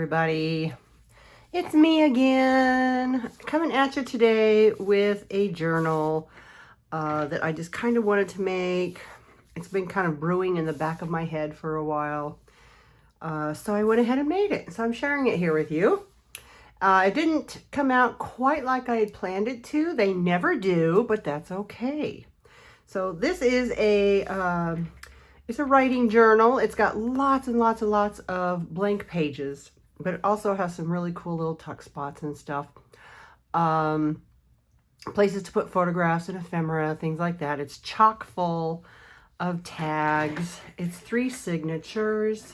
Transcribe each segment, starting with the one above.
everybody. It's me again, coming at you today with a journal that I just kind of wanted to make. It's been kind of brewing in the back of my head for a while. So I went ahead and made it. So I'm sharing it here with you. It didn't come out quite like I had planned it to. They never do, but that's okay. So this is it's a writing journal. It's got lots and lots and lots of blank pages, but it also has some really cool little tuck spots and stuff. Places to put photographs and ephemera, things like that. It's chock full of tags. It's 3 signatures.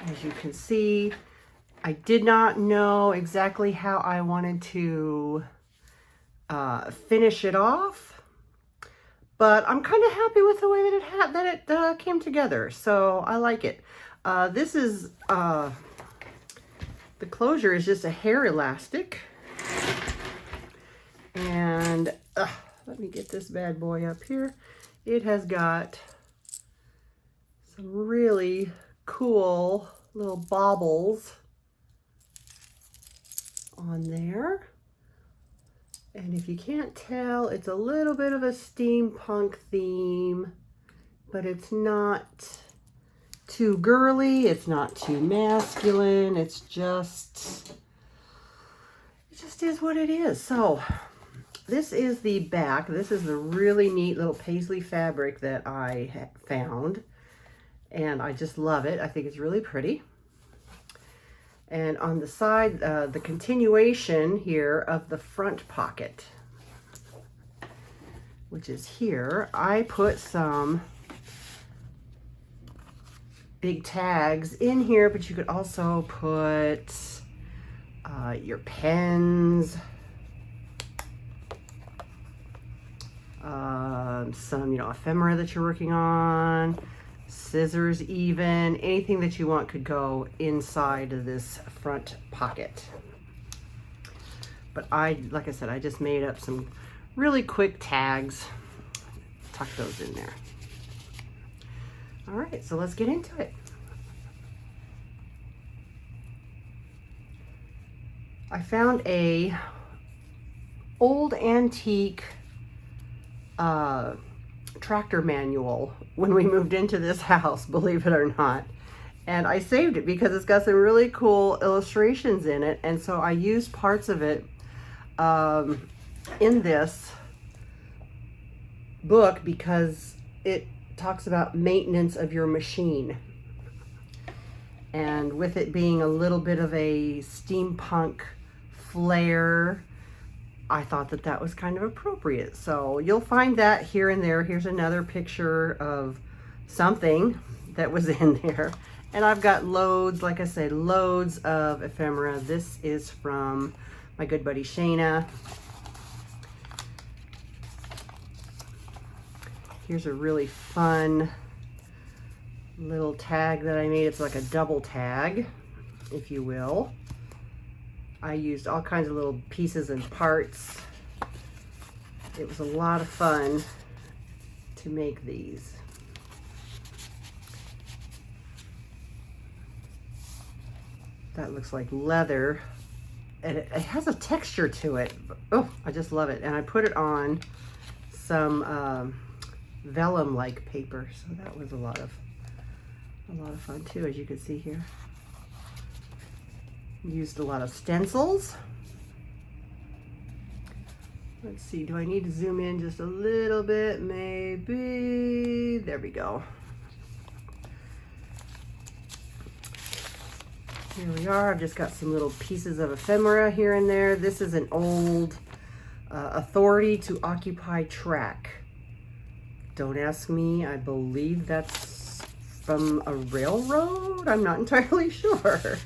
As you can see, I did not know exactly how I wanted to finish it off. But I'm kind of happy with the way that it came together, so I like it. This is, the closure is just a hair elastic. And let me get this bad boy up here. It has got some really cool little baubles on there. And if you can't tell, it's a little bit of a steampunk theme, but it's not too girly, it's not too masculine, it just is what it is. So this is the back. This is the really neat little paisley fabric that I found, and I just love it. I think it's really pretty. And on the side, the continuation here of the front pocket, which is here, I put some big tags in here, but you could also put your pens, some, ephemera that you're working on, scissors even, anything that you want could go inside of this front pocket. But like I said, I just made up some really quick tags, tuck those in there. All right, so let's get into it. I found a old antique tractor manual when we moved into this house, believe it or not. And I saved it because it's got some really cool illustrations in it. And so I used parts of it in this book because it talks about maintenance of your machine. And with it being a little bit of a steampunk flair, I thought that that was kind of appropriate. So you'll find that here and there. Here's another picture of something that was in there. And I've got loads, like I said, loads of ephemera. This is from my good buddy Shayna. Here's a really fun little tag that I made. It's like a double tag, if you will. I used all kinds of little pieces and parts. It was a lot of fun to make these. That looks like leather, and it has a texture to it. Oh, I just love it. And I put it on some vellum-like paper, so that was a lot of fun too, as you can see here. Used a lot of stencils. Let's see, do I need to zoom in just a little bit? Maybe. There we go. Here we are. I've just got some little pieces of ephemera here and there. This is an old Authority to Occupy track. Don't ask me. I believe that's from a railroad. I'm not entirely sure.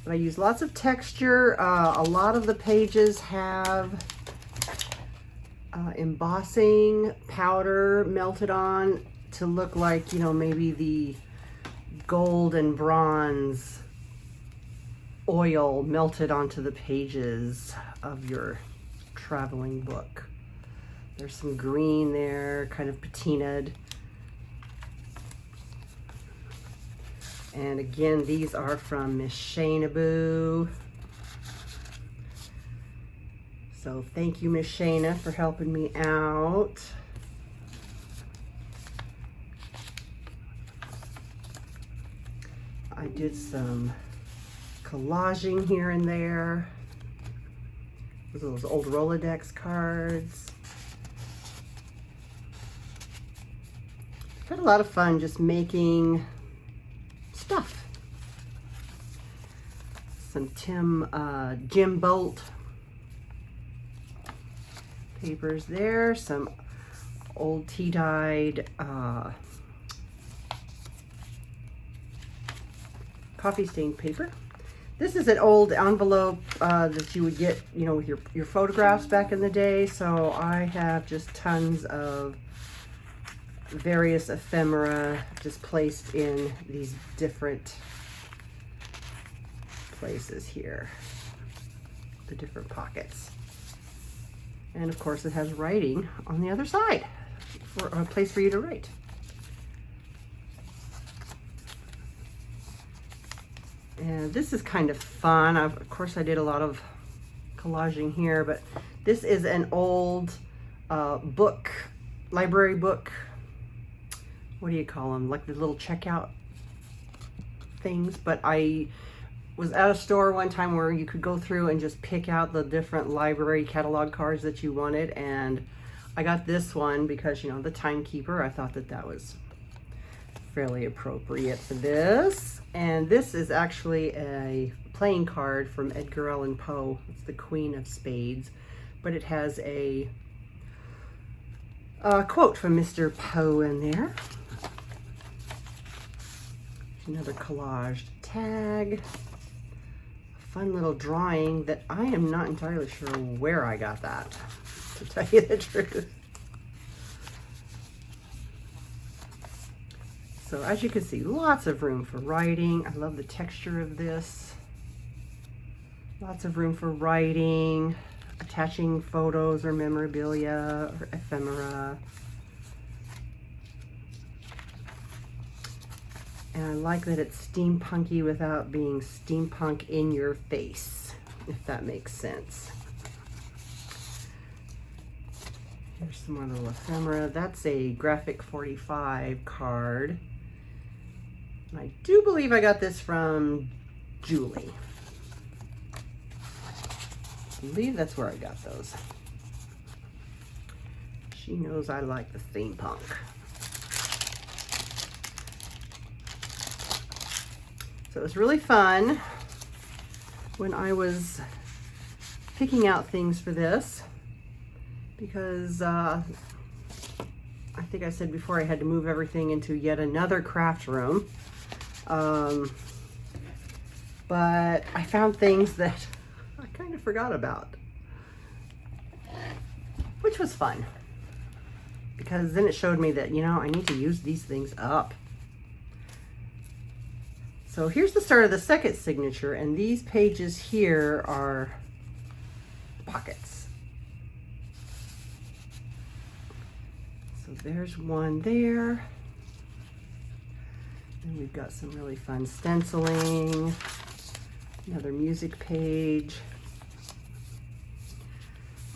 But I use lots of texture. A lot of the pages have embossing powder melted on to look like, maybe the gold and bronze oil melted onto the pages of your traveling book. There's some green there, kind of patinaed. And again, these are from Miss Shayna Boo. So thank you, Miss Shayna, for helping me out. I did some collaging here and there. Those old Rolodex cards. Had a lot of fun just making stuff. Some Jim Bolt papers there. Some old tea-dyed coffee stained paper. This is an old envelope that you would get, you know, with your photographs back in the day. So I have just tons of various ephemera just placed in these different places here, the different pockets. And of course it has writing on the other side for a place for you to write. And this is kind of fun. Of course I did a lot of collaging here, but this is an old book, library book. What do you call them? Like the little checkout things. But I was at a store one time where you could go through and just pick out the different library catalog cards that you wanted. And I got this one because, you know, the timekeeper, I thought that that was fairly appropriate for this. And this is actually a playing card from Edgar Allan Poe. It's the Queen of Spades, but it has a quote from Mr. Poe in there. Another collaged tag. A fun little drawing that I am not entirely sure where I got that, to tell you the truth. So as you can see, lots of room for writing. I love the texture of this. Lots of room for writing, attaching photos or memorabilia or ephemera. And I like that it's steampunky without being steampunk in your face, if that makes sense. Here's some more little ephemera. That's a graphic 45 card. And I do believe I got this from Julie. I believe that's where I got those. She knows I like the steampunk. So it was really fun when I was picking out things for this, because I think I said before I had to move everything into yet another craft room. But I found things that I kind of forgot about, which was fun, because then it showed me that, you know, I need to use these things up. So here's the start of the second signature, and these pages here are pockets. So there's one there. And we've got some really fun stenciling, another music page.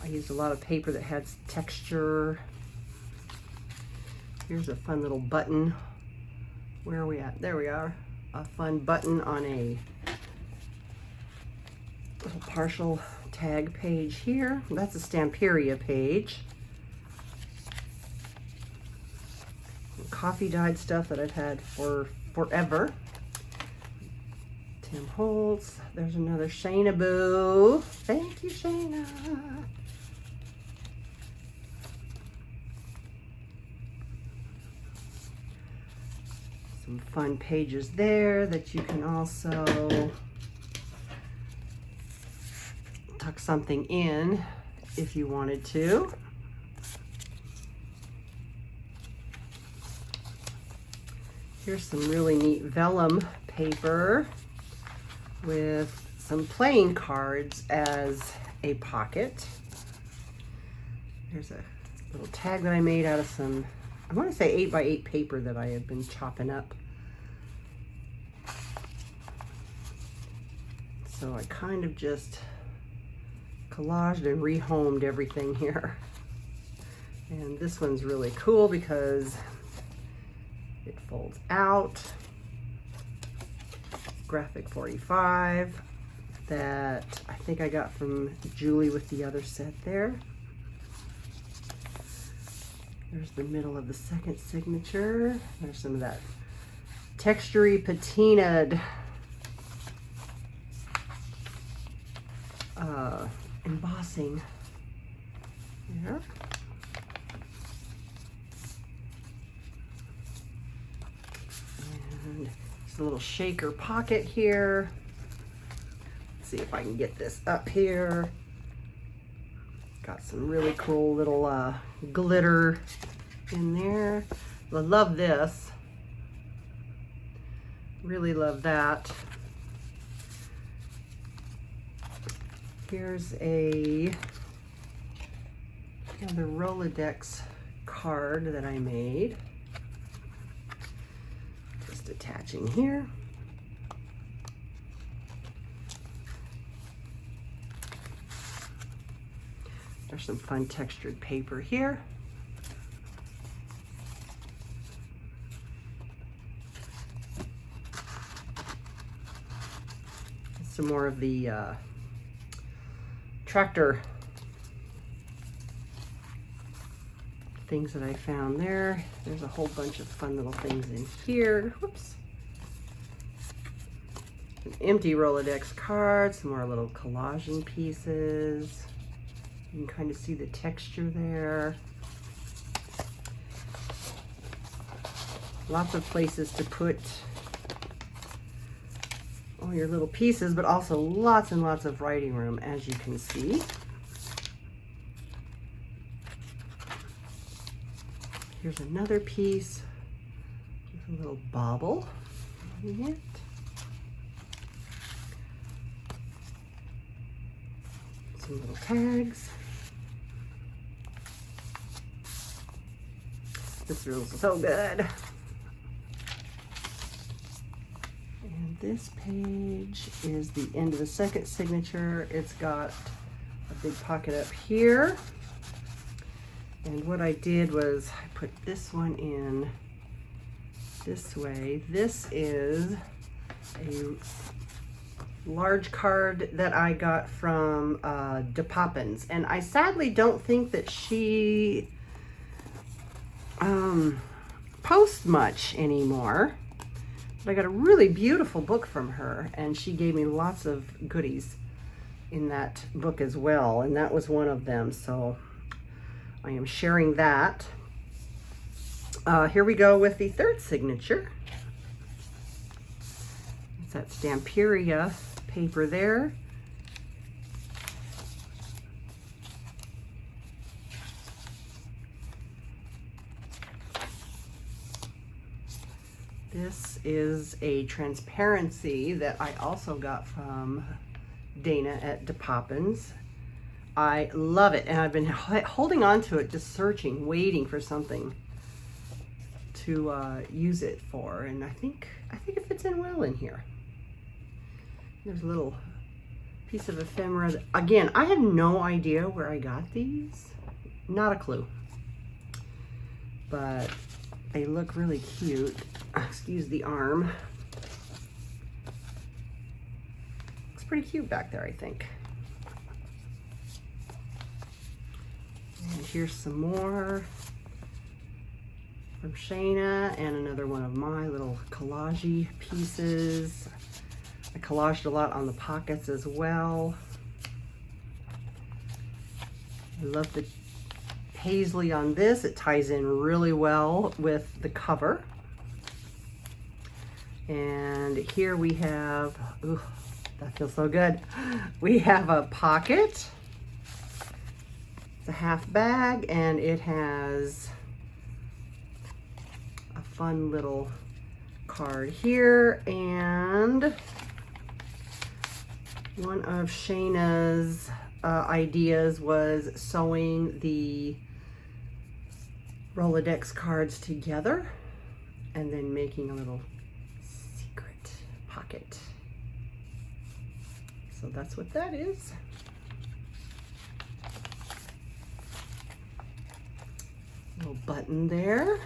I used a lot of paper that has texture. Here's a fun little button. Where are we at? There we are. A fun button on a little partial tag page here. That's a Stamperia page. Some coffee dyed stuff that I've had for forever. Tim Holtz. There's another Shayna Boo. Thank you, Shayna. Some fun pages there that you can also tuck something in if you wanted to. Here's some really neat vellum paper with some playing cards as a pocket. There's a little tag that I made out of some, I want to say 8x8 paper that I have been chopping up. So I kind of just collaged and rehomed everything here. And this one's really cool because it folds out. Graphic 45 that I think I got from Julie with the other set there. There's the middle of the second signature. There's some of that textury patinaed embossing there. And just a little shaker pocket here. Let's see if I can get this up here. Got some really cool little glitter in there. I love this. Really love that. Here's another Rolodex card that I made. Just attaching here. There's some fun textured paper here. Some more of the tractor things that I found there. There's a whole bunch of fun little things in here. Whoops. An empty Rolodex card, some more little collaging pieces. You can kind of see the texture there. Lots of places to put all your little pieces, but also lots and lots of writing room, as you can see. Here's another piece with a little bobble in it. Some little tags. This feels so good. And this page is the end of the second signature. It's got a big pocket up here. And what I did was I put this one in this way. This is a large card that I got from Poppins, and I sadly don't think that she posts much anymore. But I got a really beautiful book from her, and she gave me lots of goodies in that book as well, and that was one of them. So I am sharing that. Here we go with the third signature. It's that Stamperia paper there. This is a transparency that I also got from Dana at Poppins. I love it, and I've been holding on to it, just searching, waiting for something to use it for, and I think it fits in well in here. There's a little piece of ephemera. Again, I have no idea where I got these, not a clue, but they look really cute. Excuse the arm. Looks pretty cute back there, I think. And here's some more from Shayna, and another one of my little collage pieces. I collaged a lot on the pockets as well. I love the paisley on this. It ties in really well with the cover. And here we have, ooh, that feels so good. We have a pocket. It's a half bag, and it has a fun little card here, and one of Shayna's ideas was sewing the Rolodex cards together and then making a little secret pocket. So that's what that is. Little button there.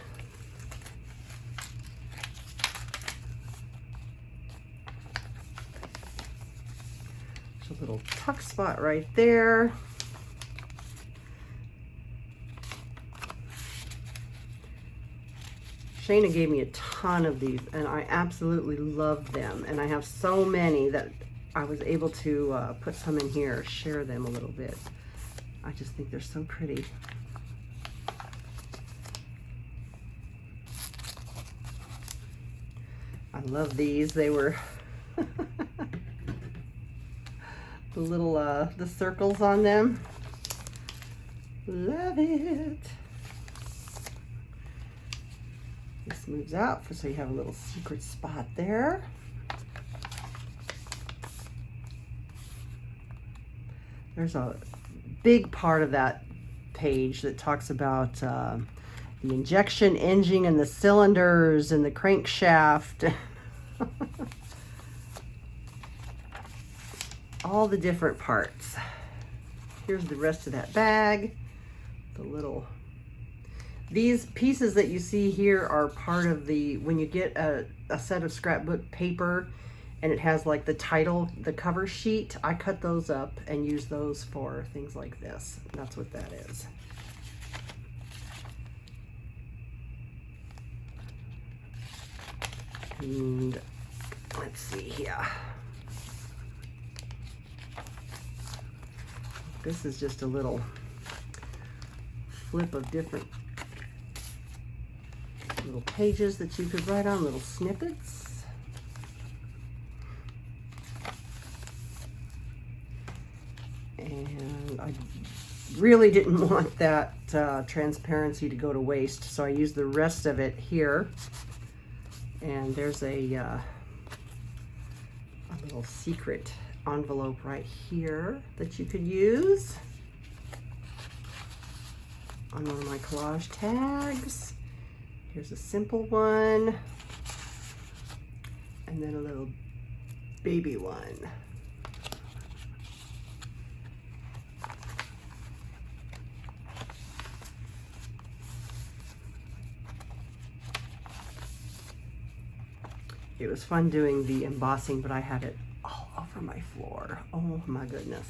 There's a little tuck spot right there. Shayna gave me a ton of these and I absolutely love them. And I have so many that I was able to put some in here, share them a little bit. I just think they're so pretty. I love these. They were the little, the circles on them. Love it. This moves out so you have a little secret spot there. There's a big part of that page that talks about the injection engine and the cylinders and the crankshaft. All the different parts. Here's the rest of that bag. The little... These pieces that you see here are part of the, when you get a set of scrapbook paper and it has like the title, the cover sheet, I cut those up and use those for things like this. That's what that is. And let's see here. This is just a little flip of different little pages that you could write on, little snippets. And I really didn't want that transparency to go to waste, so I used the rest of it here. And there's a little secret envelope right here that you could use on one of my collage tags. Here's a simple one, and then a little baby one. It was fun doing the embossing, but I had it all over my floor. Oh my goodness.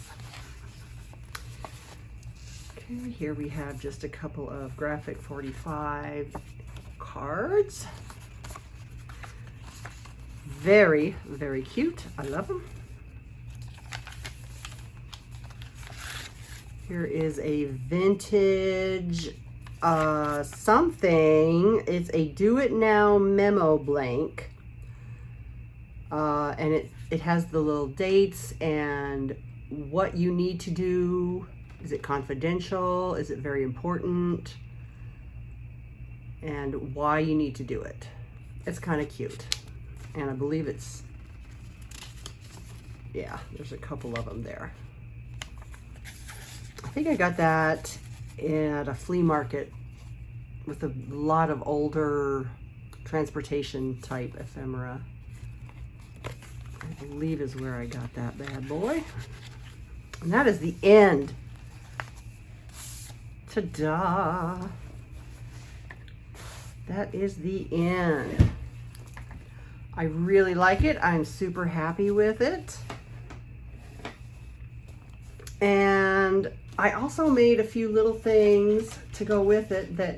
Okay, here we have just a couple of graphic 45 cards. Very, very cute. I love them. Here is a vintage something. It's a do it now memo blank. And it has the little dates and what you need to do. Is it confidential? Is it very important? And why you need to do it. It's kind of cute. And I believe it's, yeah, there's a couple of them there. I think I got that at a flea market with a lot of older transportation type ephemera. I believe is where I got that bad boy. And that is the end. Ta-da! That is the end. I really like it. I'm super happy with it. And I also made a few little things to go with it that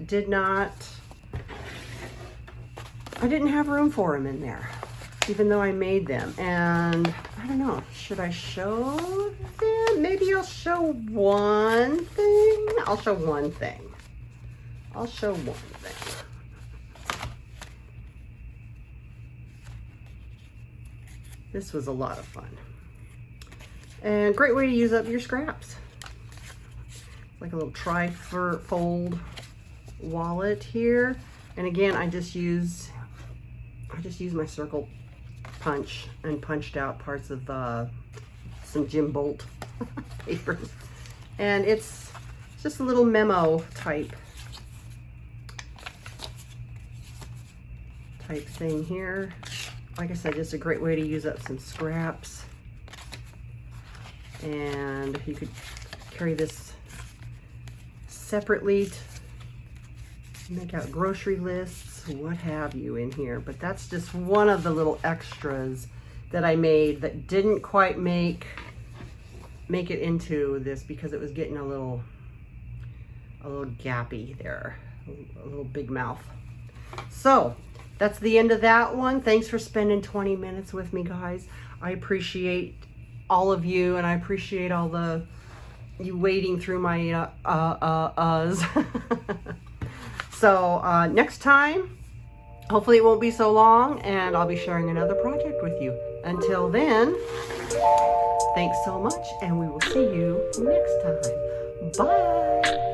I didn't have room for them in there, even though I made them. And I don't know, should I show them? Maybe I'll show one thing. I'll show one thing. I'll show one thing. This was a lot of fun. And great way to use up your scraps. Like a little tri-fold wallet here. And again, I just used my circle punch and punched out parts of some Jim Bolt paper. And it's just a little memo type thing here. Like I said, just a great way to use up some scraps. And you could carry this separately to make out grocery lists, what have you in here. But that's just one of the little extras that I made that didn't quite make it into this because it was getting a little gappy there, a little big mouth. So that's the end of that one. Thanks for spending 20 minutes with me, guys. I appreciate all of you, and I appreciate all you wading through my So next time, hopefully it won't be so long, and I'll be sharing another project with you. Until then, thanks so much, and we will see you next time. Bye.